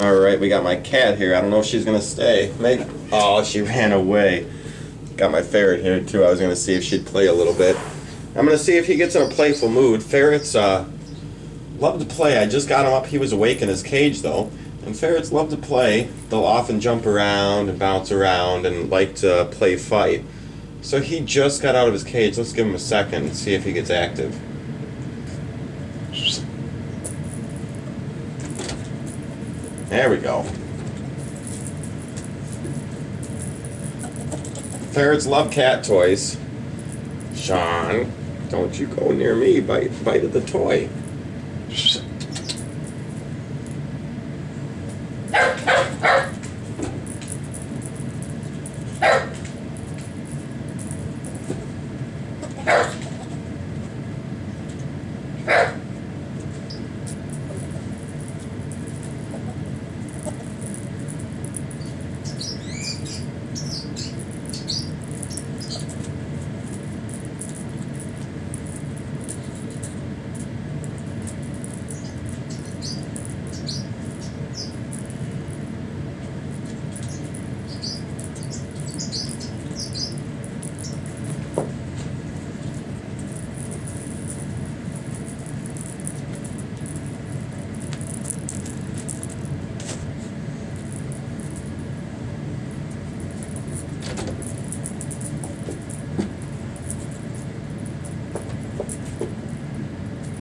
Alright, we got my cat here. I don't know if she's gonna stay. Maybe. Oh, she ran away. Got my ferret here too. I was gonna see if she'd play a little bit. I'm gonna see if he gets in a playful mood. Ferrets love to play. I just got him up. He was awake in his cage though. And ferrets love to play. They'll often jump around and bounce around and like to play fight. So he just got out of his cage. Let's give him a second and see if he gets active. There we go. Ferrets love cat toys. Shawn, don't you go near me. Bite of the toy.